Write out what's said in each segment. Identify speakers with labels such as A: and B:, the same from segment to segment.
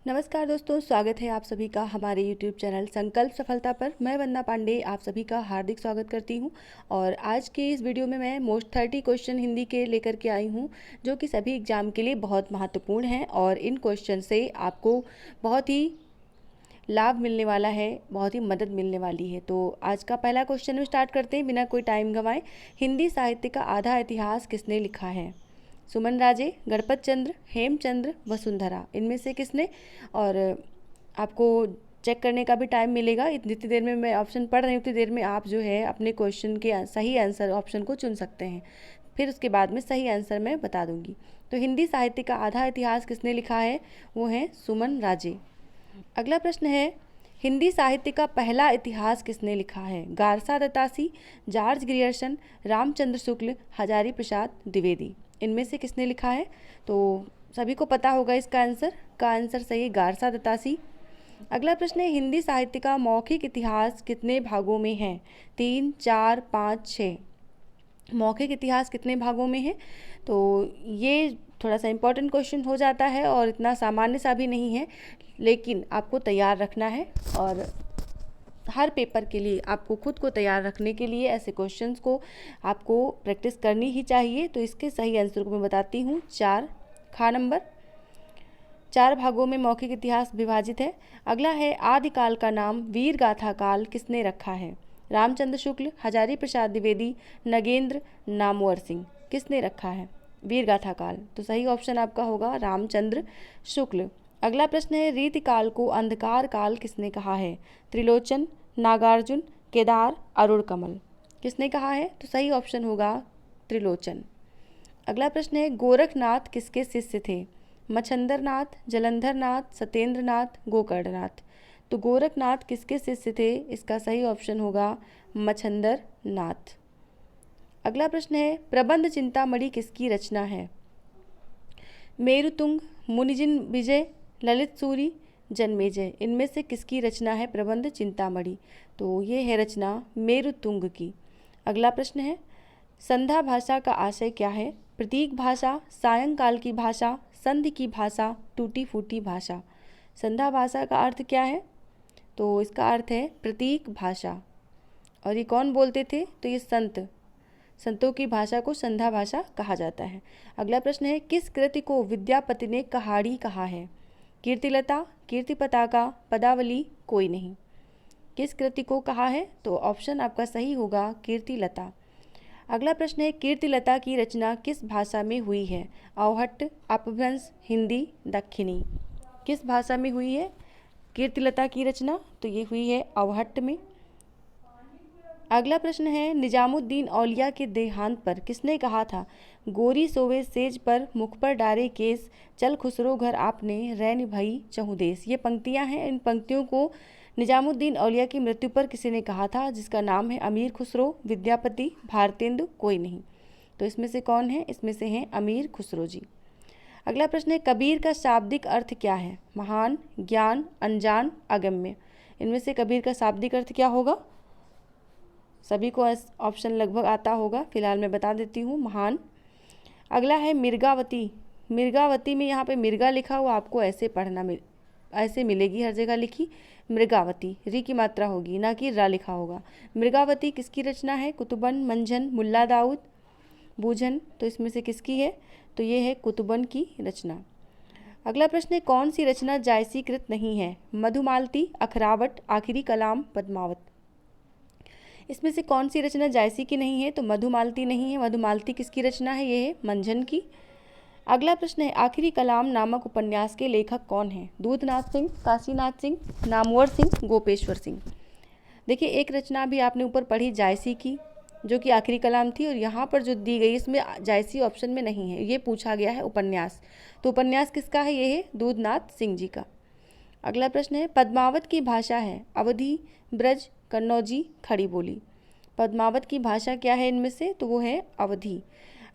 A: नमस्कार दोस्तों, स्वागत है आप सभी का हमारे YouTube चैनल संकल्प सफलता पर। मैं वंदना पांडे आप सभी का हार्दिक स्वागत करती हूं और आज के इस वीडियो में मैं मोस्ट 30 क्वेश्चन हिंदी के लेकर के आई हूं, जो कि सभी एग्जाम के लिए बहुत महत्वपूर्ण हैं और इन क्वेश्चन से आपको बहुत ही लाभ मिलने वाला है, बहुत ही मदद मिलने वाली है। तो आज का पहला क्वेश्चन में स्टार्ट करते हैं बिना कोई टाइम गंवाए। हिंदी साहित्य का आधा इतिहास किसने लिखा है? सुमन राजे, गणपत चंद्र, हेमचंद्र, वसुंधरा, इनमें से किसने? और आपको चेक करने का भी टाइम मिलेगा। जितनी देर में मैं ऑप्शन पढ़ रही हूँ उतनी देर में आप जो है अपने क्वेश्चन के सही आंसर ऑप्शन को चुन सकते हैं। फिर उसके बाद में सही आंसर मैं बता दूंगी। तो हिंदी साहित्य का आधा इतिहास किसने लिखा है? वो है सुमन राजे। अगला प्रश्न है, हिंदी साहित्य का पहला इतिहास किसने लिखा है? गारसा दत्तासी, जॉर्ज ग्रियर्सन, रामचंद्र शुक्ल, हजारी प्रसाद द्विवेदी, इनमें से किसने लिखा है? तो सभी को पता होगा इसका आंसर सही है, गारसा दत्तासी। अगला प्रश्न है, हिंदी साहित्य का मौखिक इतिहास कितने भागों में है? 3, 4, 5, 6। मौखिक इतिहास कितने भागों में है? तो ये थोड़ा सा इम्पोर्टेंट क्वेश्चन हो जाता है और इतना सामान्य सा भी नहीं है, लेकिन आपको तैयार रखना है और हर पेपर के लिए आपको खुद को तैयार रखने के लिए ऐसे क्वेश्चंस को आपको प्रैक्टिस करनी ही चाहिए। तो इसके सही आंसर को मैं बताती हूँ, 4 खा नंबर। 4 भागों में मौखिक इतिहास विभाजित है। अगला है, आदिकाल का नाम वीर गाथा काल किसने रखा है? रामचंद्र शुक्ल, हजारी प्रसाद द्विवेदी, नगेंद्र, नामवर सिंह, किसने रखा है वीर गाथा काल? तो सही ऑप्शन आपका होगा रामचंद्र शुक्ल। अगला प्रश्न है, रीतिकाल को अंधकार काल किसने कहा है? त्रिलोचन, नागार्जुन, केदार, अरुण कमल, किसने कहा है? तो सही ऑप्शन होगा त्रिलोचन। अगला प्रश्न है, गोरखनाथ किसके शिष्य थे? मच्छंदरनाथ, जलंधरनाथ, सत्येंद्रनाथ, गोकर्णनाथ। तो गोरखनाथ किसके शिष्य थे? इसका सही ऑप्शन होगा मच्छंदरनाथ। अगला प्रश्न है, प्रबंध चिंतामणि किसकी रचना है? मेरुतुंग, मुनिजिन विजय, ललित सूरी, जन्मेजय, इनमें से किसकी रचना है प्रबंध चिंतामणि? तो ये है रचना मेरुतुंग की। अगला प्रश्न है, संध्या भाषा का आशय क्या है? प्रतीक भाषा, सायंकाल की भाषा, संधि की भाषा, टूटी फूटी भाषा। संध्या भाषा का अर्थ क्या है? तो इसका अर्थ है प्रतीक भाषा। और ये कौन बोलते थे? तो ये संतों की भाषा को संध्या भाषा कहा जाता है। अगला प्रश्न है, किस कृति को विद्यापति ने कहाड़ी कहा है? कीर्तिलता, कीर्ति पताका, पदावली, कोई नहीं। किस कृति को कहा है? तो ऑप्शन आपका सही होगा कीर्तिलता। अगला प्रश्न है, कीर्तिलता की रचना किस भाषा में हुई है? अवहट्ट, अपभ्रंश, हिंदी, दक्षिणी, किस भाषा में हुई है कीर्तिलता की रचना? तो ये हुई है अवहट्ट में। अगला प्रश्न है, निजामुद्दीन औलिया के देहांत पर किसने कहा था? गोरी सोवे सेज पर, मुख पर डारे केस, चल खुसरो घर आपने, रैन भई चहुदेस। ये पंक्तियां हैं। इन पंक्तियों को निजामुद्दीन औलिया की मृत्यु पर किसी ने कहा था, जिसका नाम है अमीर खुसरो, विद्यापति, भारतेंदु, कोई नहीं। तो इसमें से कौन है? इसमें से हैं अमीर खुसरो जी। अगला प्रश्न है, कबीर का शाब्दिक अर्थ क्या है? महान, ज्ञान, अनजान, अगम्य। इनमें से कबीर का शाब्दिक अर्थ क्या होगा? सभी को ऑप्शन लगभग आता होगा, फिलहाल मैं बता देती हूँ, महान। अगला है मिर्गावती। मिर्गावती में यहाँ पे मिर्गा लिखा हुआ, आपको ऐसे पढ़ना ऐसे मिलेगी हर जगह लिखी मृगावती, री की मात्रा होगी, ना कि रा लिखा होगा। मृगावती किसकी रचना है? कुतुबन, मंझन, मुल्ला दाऊद, बूझन। तो इसमें से किसकी है? तो ये है कुतुबन की रचना। अगला प्रश्न है, कौन सी रचना जायसीकृत नहीं है? मधुमालती, अखरावट, आखिरी कलाम, पद्मावत। इसमें से कौन सी रचना जायसी की नहीं है? तो मधुमालती नहीं है। मधुमालती किसकी रचना है? ये है मंझन की। अगला प्रश्न है, आखिरी कलाम नामक उपन्यास के लेखक कौन है? दूधनाथ सिंह, काशीनाथ सिंह, नामवर सिंह, गोपेश्वर सिंह। देखिए, एक रचना भी आपने ऊपर पढ़ी जायसी की, जो कि आखिरी कलाम थी, और यहाँ पर जो दी गई इसमें जायसी ऑप्शन में नहीं है। ये पूछा गया है उपन्यास, तो उपन्यास किसका है? ये है दूधनाथ सिंह जी का। अगला प्रश्न है, पद्मावत की भाषा है अवधी, ब्रज, कन्नौजी, खड़ी बोली। पद्मावत की भाषा क्या है इनमें से? तो वो है अवधी।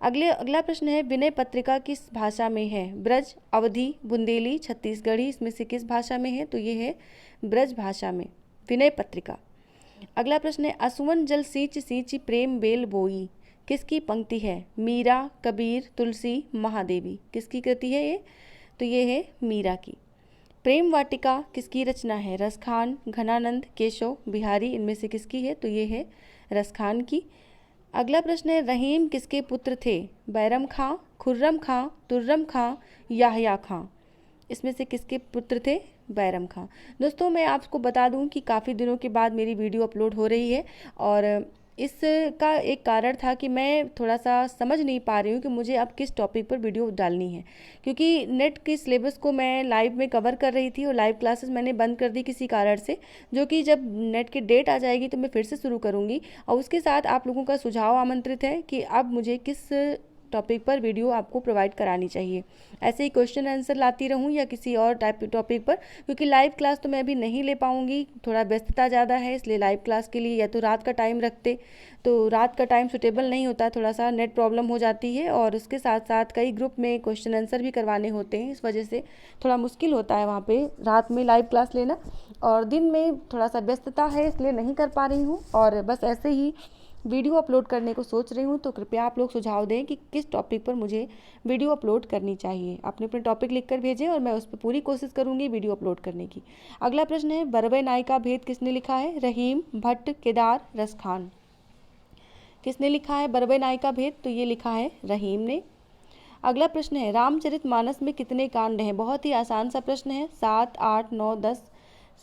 A: अगला प्रश्न है, विनय पत्रिका किस भाषा में है? ब्रज, अवधी, बुंदेली, छत्तीसगढ़ी, इसमें से किस भाषा में है? तो ये है ब्रज भाषा में विनय पत्रिका। अगला प्रश्न है, असुवन जल सींच सींच प्रेम बेल बोई, किसकी पंक्ति है? मीरा, कबीर, तुलसी, महादेवी, किसकी कृति है ये? तो ये है मीरा की। प्रेम वाटिका किसकी रचना है? रसखान, घनानंद, केशव, बिहारी, इनमें से किसकी है? तो ये है रसखान की। अगला प्रश्न है, रहीम किसके पुत्र थे? बैरम खां, खुर्रम खां, तुर्रम खां, याहया खां, इसमें से किसके पुत्र थे? बैरम खां। दोस्तों मैं आपको बता दूं कि काफ़ी दिनों के बाद मेरी वीडियो अपलोड हो रही है और इसका एक कारण था कि मैं थोड़ा सा समझ नहीं पा रही हूँ कि मुझे अब किस टॉपिक पर वीडियो डालनी है, क्योंकि नेट के सिलेबस को मैं लाइव में कवर कर रही थी और लाइव क्लासेस मैंने बंद कर दी किसी कारण से, जो कि जब नेट की डेट आ जाएगी तो मैं फिर से शुरू करूँगी। और उसके साथ आप लोगों का सुझाव आमंत्रित है कि अब मुझे किस टॉपिक पर वीडियो आपको प्रोवाइड करानी चाहिए। ऐसे ही क्वेश्चन आंसर लाती रहूँ या किसी और टाइप टॉपिक पर, क्योंकि लाइव क्लास तो मैं अभी नहीं ले पाऊँगी, थोड़ा व्यस्तता ज़्यादा है, इसलिए लाइव क्लास के लिए या तो रात का टाइम रखते, तो रात का टाइम सुटेबल नहीं होता, थोड़ा सा नेट प्रॉब्लम हो जाती है और उसके साथ साथ कई ग्रुप में क्वेश्चन आंसर भी करवाने होते हैं, इस वजह से थोड़ा मुश्किल होता है वहाँ पे रात में लाइव क्लास लेना, और दिन में थोड़ा सा व्यस्तता है इसलिए नहीं कर पा रही हूँ और बस ऐसे ही वीडियो अपलोड करने को सोच रही हूँ। तो कृपया आप लोग सुझाव दें कि किस टॉपिक पर मुझे वीडियो अपलोड करनी चाहिए। अपने अपने टॉपिक लिखकर भेजें और मैं उस पर पूरी कोशिश करूँगी वीडियो अपलोड करने की। अगला प्रश्न है, बरबे नाई का भेद किसने लिखा है? रहीम, भट्ट, केदार, रसखान। किसने लिखा है बरबे नाई का भेद? तो ये लिखा है रहीम ने। अगला प्रश्न है, रामचरितमानस में कितने कांड हैं? बहुत ही आसान सा प्रश्न है, 7, 8, 9, 10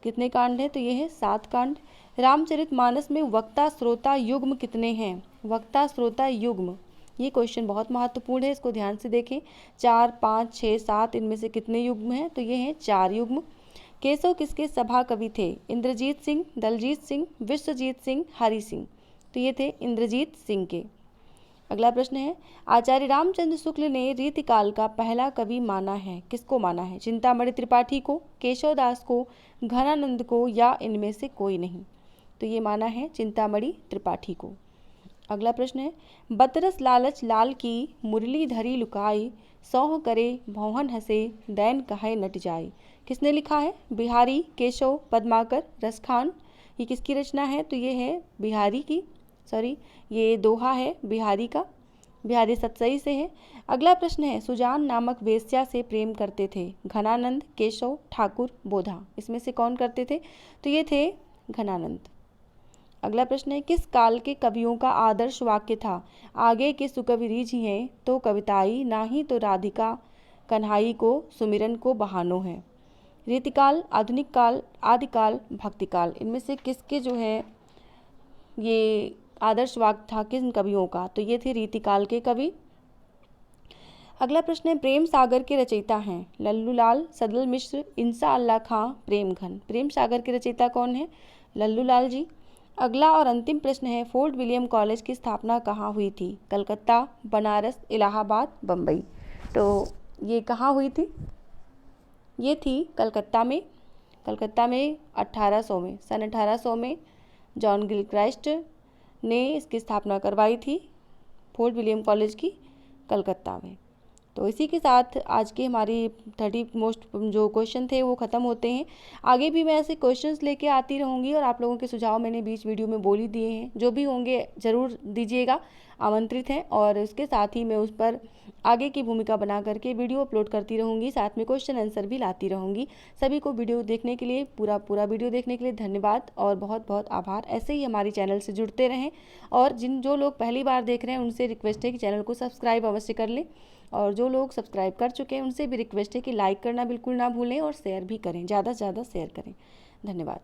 A: कितने कांड हैं? तो ये है 7 कांड। रामचरितमानस में वक्ता श्रोता युग्म कितने हैं? वक्ता श्रोता युग्म, ये क्वेश्चन बहुत महत्वपूर्ण है, इसको ध्यान से देखें। 4, 5, 6, 7, इनमें से कितने युग्म हैं? तो ये हैं 4 युग्म। केशव किसके सभा कवि थे? इंद्रजीत सिंह, दलजीत सिंह, विश्वजीत सिंह, हरि सिंह। तो ये थे इंद्रजीत सिंह के। अगला प्रश्न है, आचार्य रामचंद्र शुक्ल ने रीतिकाल का पहला कवि माना है? किसको माना है? चिंतामणि त्रिपाठी को, केशवदास को, घनानंद को, या इनमें से कोई नहीं? तो ये माना है चिंतामणि त्रिपाठी को। अगला प्रश्न है, बतरस लालच लाल की मुरली धरी लुकाई, सौह करे भौहन हंसे दैन कहे नट जाए। किसने लिखा है? बिहारी, केशव, पद्माकर, रसखान। ये किसकी रचना है? तो ये है बिहारी की, ये दोहा है बिहारी का, बिहारी सतसई से है। अगला प्रश्न है, सुजान नामक वेश्या से प्रेम करते थे? घनानंद, केशव, ठाकुर, बोधा। इसमें से कौन करते थे? तो ये थे घनानंद। अगला प्रश्न है, किस काल के कवियों का आदर्श वाक्य था? आगे के सुकवि रीझिए तो कविताई, नाही तो राधिका कन्हाई को सुमिरन को बहानो है। रीतिकाल, आधुनिक काल, आदिकाल, भक्तिकाल, इनमें से किसके जो है ये आदर्श वाक्य था किन कवियों का? तो ये थे रीतिकाल के कवि। अगला प्रश्न है, प्रेम सागर के रचयिता हैं? लल्लूलाल, सदल मिश्र, इंसा अल्लाह खां, प्रेमघन। प्रेम सागर के रचयिता कौन है? लल्लूलाल जी। अगला और अंतिम प्रश्न है, फोर्ट विलियम कॉलेज की स्थापना कहाँ हुई थी? कलकत्ता, बनारस, इलाहाबाद, बम्बई। तो ये कहाँ हुई थी? ये थी कलकत्ता में। कलकत्ता में 1800 में, सन 1800 में जॉन गिलक्राइस्ट ने इसकी स्थापना करवाई थी, फोर्ट विलियम कॉलेज की, कलकत्ता में। तो इसी के साथ आज के हमारी 30 मोस्ट जो क्वेश्चन थे वो ख़त्म होते हैं। आगे भी मैं ऐसे क्वेश्चंस लेके आती रहूँगी और आप लोगों के सुझाव मैंने बीच वीडियो में बोल ही दिए हैं, जो भी होंगे ज़रूर दीजिएगा, आमंत्रित हैं। और उसके साथ ही मैं उस पर आगे की भूमिका बना करके वीडियो अपलोड करती रहूँगी, साथ में क्वेश्चन आंसर भी लाती रहूँगी। सभी को वीडियो देखने के लिए, पूरा वीडियो देखने के लिए धन्यवाद और बहुत बहुत आभार। ऐसे ही हमारी चैनल से जुड़ते रहें और जो लोग पहली बार देख रहे हैं उनसे रिक्वेस्ट है कि चैनल को सब्सक्राइब अवश्य कर लें, और जो लोग सब्सक्राइब कर चुके हैं उनसे भी रिक्वेस्ट है कि लाइक करना बिल्कुल ना भूलें और शेयर भी करें, ज़्यादा से ज़्यादा शेयर करें। धन्यवाद।